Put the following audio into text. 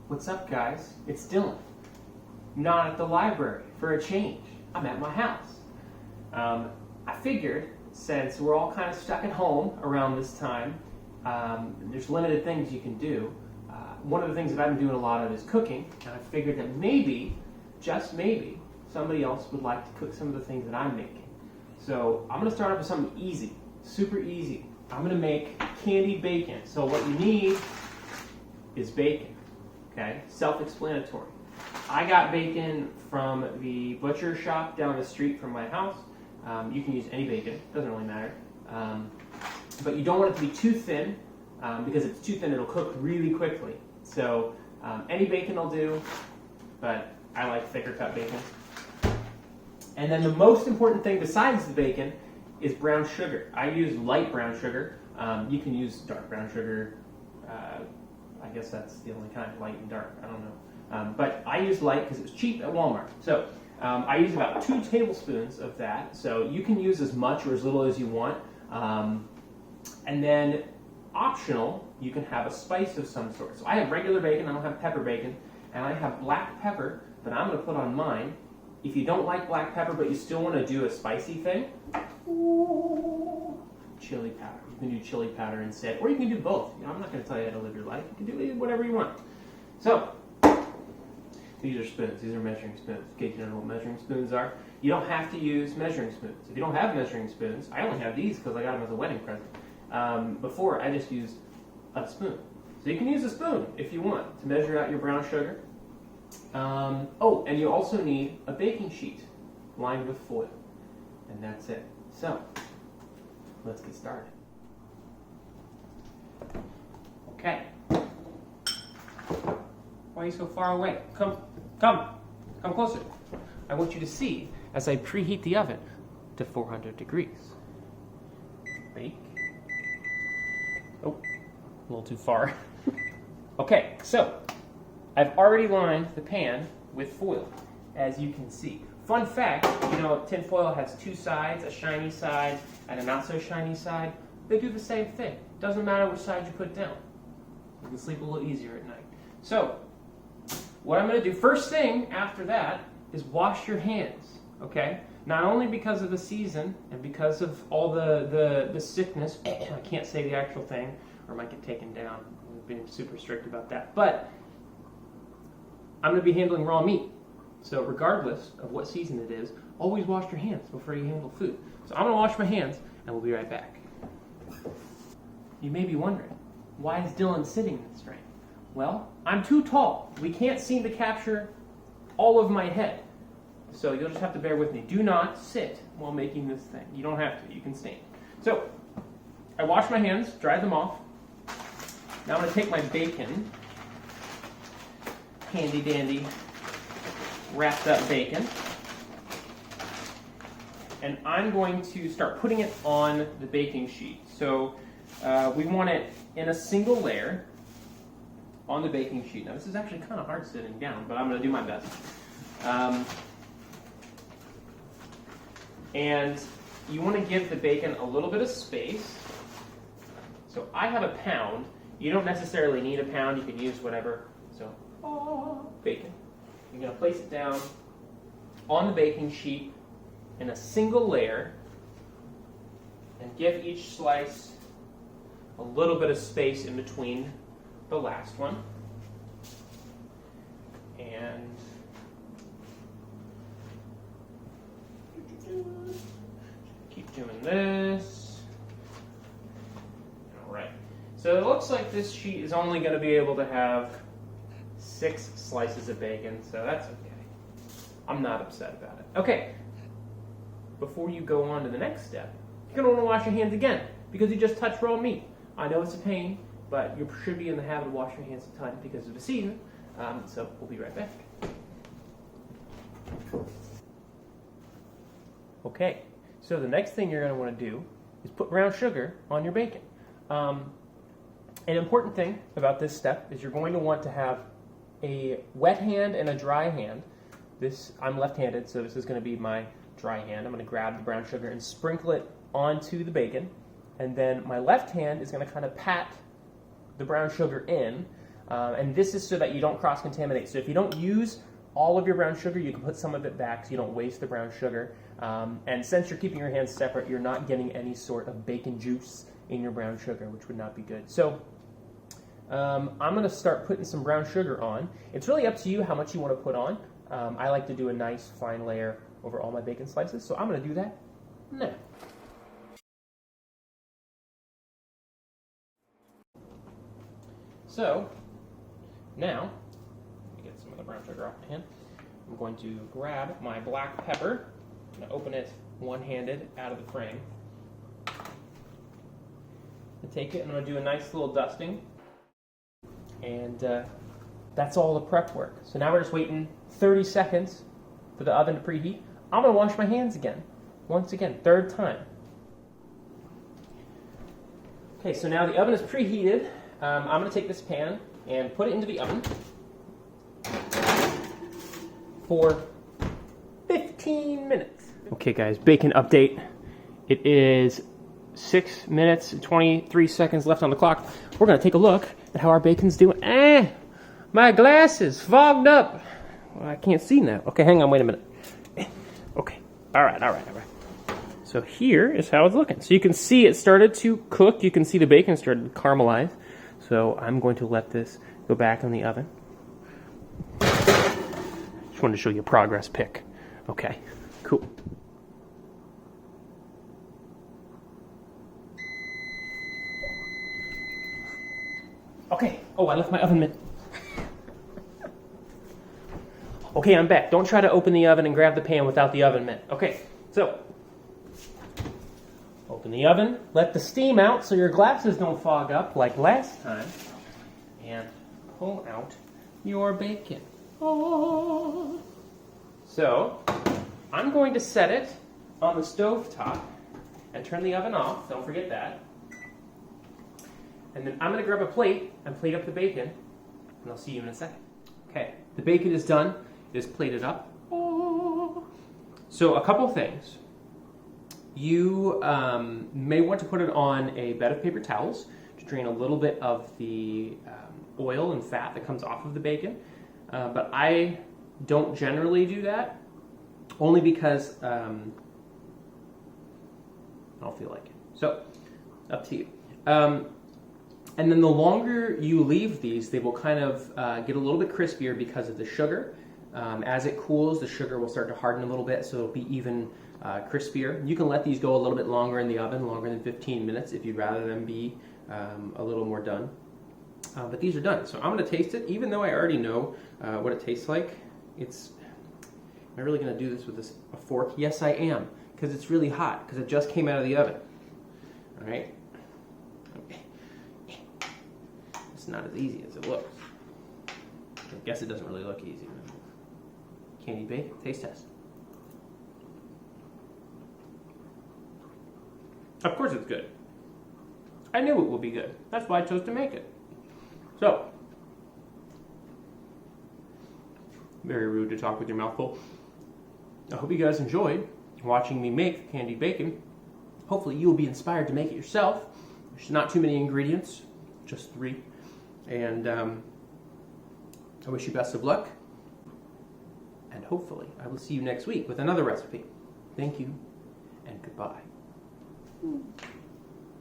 What's up, guys? It's Dylan. Not at the library for a change. I'm at my house. I figured, since we're all kind of stuck at home around this time, there's limited things you can do. One of the things that I've been doing a lot of is cooking, and I figured that maybe, just maybe, somebody else would like to cook some of the things that I'm making. So I'm going to start off with something easy, super easy. I'm going to make candied bacon. So what you need is bacon, okay? Self-explanatory. I got bacon from the butcher shop down the street from my house. You can use any bacon, doesn't really matter. But you don't want it to be too thin, because if it's too thin, it'll cook really quickly. So any bacon will do, but I like thicker cut bacon. And then the most important thing besides the bacon is brown sugar. I use light brown sugar. You can use dark brown sugar. I guess that's the only kind, light and dark. I don't know. But I use light because it was cheap at Walmart. So I use about 2 tablespoons of that. So you can use as much or as little as you want. And then optional, you can have a spice of some sort. So I have regular bacon, I don't have pepper bacon, and I have black pepper that I'm going to put on mine. If you don't like black pepper but you still want to do a spicy thing, chili powder. You can do chili powder instead, or you can do both. You know, I'm not going to tell you how to live your life. You can do whatever you want. So, these are spoons. These are measuring spoons. In case you don't know what measuring spoons are. You don't have to use measuring spoons. If you don't have measuring spoons, I only have these because I got them as a wedding present. Before, I just used a spoon. So you can use a spoon if you want to measure out your brown sugar. Oh, and you also need a baking sheet lined with foil. And that's it. So, let's get started. Okay. Why are you so far away? Come closer. I want you to see as I preheat the oven to 400 degrees. Bake. Oh, a little too far. Okay, so I've already lined the pan with foil, as you can see. Fun fact, you know, tin foil has 2 sides, a shiny side and a not so shiny side. They do the same thing. Doesn't matter which side you put down. You can sleep a little easier at night. So, what I'm going to do first thing after that is wash your hands, okay? Not only because of the season and because of all the sickness, I can't say the actual thing or I might get taken down. I've been super strict about that. But I'm going to be handling raw meat. So regardless of what season it is, always wash your hands before you handle food. So I'm going to wash my hands and we'll be right back. You may be wondering, why is Dylan sitting this way? Well, I'm too tall. We can't seem to capture all of my head. So you'll just have to bear with me. Do not sit while making this thing. You don't have to. You can stand. So I washed my hands, dried them off. Now I'm going to take my bacon, handy dandy, wrapped up bacon, and I'm going to start putting it on the baking sheet. So we want it in a single layer on the baking sheet. Now this is actually kind of hard sitting down, but I'm going to do my best. And you want to give the bacon a little bit of space. So I have a pound. You don't necessarily need a pound. You can use whatever. So bacon. You're going to place it down on the baking sheet in a single layer and give each slice a little bit of space in between the last one. And keep doing this. All right. So it looks like this sheet is only going to be able to have 6 slices of bacon, so that's okay. I'm not upset about it. Okay, before you go on to the next step, you're going to want to wash your hands again because you just touched raw meat. I know it's a pain, but you should be in the habit of washing your hands at times because of the season, so we'll be right back. Okay, so the next thing you're going to want to do is put brown sugar on your bacon. An important thing about this step is you're going to want to have a wet hand and a dry hand. I'm left-handed, so this is going to be my dry hand. I'm going to grab the brown sugar and sprinkle it onto the bacon, and then my left hand is going to kind of pat the brown sugar in, And this is so that you don't cross-contaminate. So if you don't use all of your brown sugar, you can put some of it back so you don't waste the brown sugar. And since you're keeping your hands separate, you're not getting any sort of bacon juice in your brown sugar, which would not be good. So I'm going to start putting some brown sugar on. It's really up to you how much you want to put on. I like to do a nice fine layer over all my bacon slices, so I'm going to do that now. So now, let me get some of the brown sugar off my hand. I'm going to grab my black pepper. I'm going to open it one-handed out of the frame. And take it, and I'm going to do a nice little dusting. And that's all the prep work. So now we're just waiting 30 seconds for the oven to preheat. I'm going to wash my hands again. Once again, third time. Okay, so now the oven is preheated. I'm going to take this pan and put it into the oven for 15 minutes. Okay guys, bacon update. It is 6 minutes and 23 seconds left on the clock. We're going to take a look at how our bacon's doing. My glasses fogged up. Well, I can't see now. Okay, hang on, wait a minute. Okay, all right. So here is how it's looking. So you can see it started to cook. You can see the bacon started to caramelize. So I'm going to let this go back in the oven. Just wanted to show you a progress pic. Okay, cool. Okay, oh, I left my oven mitt. Okay, I'm back. Don't try to open the oven and grab the pan without the oven mitt. Okay, so open the oven, let the steam out so your glasses don't fog up like last time, and pull out your bacon. Oh. So, I'm going to set it on the stove top and turn the oven off. Don't forget that. And then I'm going to grab a plate and plate up the bacon, and I'll see you in a second. Okay, the bacon is done. It is plated up. Oh. So, a couple things. You may want to put it on a bed of paper towels to drain a little bit of the oil and fat that comes off of the bacon. But I don't generally do that, only because I don't feel like it. So, up to you. And then the longer you leave these, they will kind of get a little bit crispier because of the sugar. As it cools, the sugar will start to harden a little bit, so it'll be even crispier. You can let these go a little bit longer in the oven, longer than 15 minutes if you'd rather them be a little more done. But these are done, so I'm going to taste it, even though I already know what it tastes like. Am I really going to do this with a fork? Yes, I am, because it's really hot, because it just came out of the oven. All right? It's not as easy as it looks. I guess it doesn't really look easy. Candied bacon, taste test. Of course it's good. I knew it would be good. That's why I chose to make it. So, very rude to talk with your mouth full. I hope you guys enjoyed watching me make candied bacon. Hopefully you will be inspired to make it yourself. There's not too many ingredients, just 3. And I wish you best of luck. And hopefully I will see you next week with another recipe. Thank you and goodbye.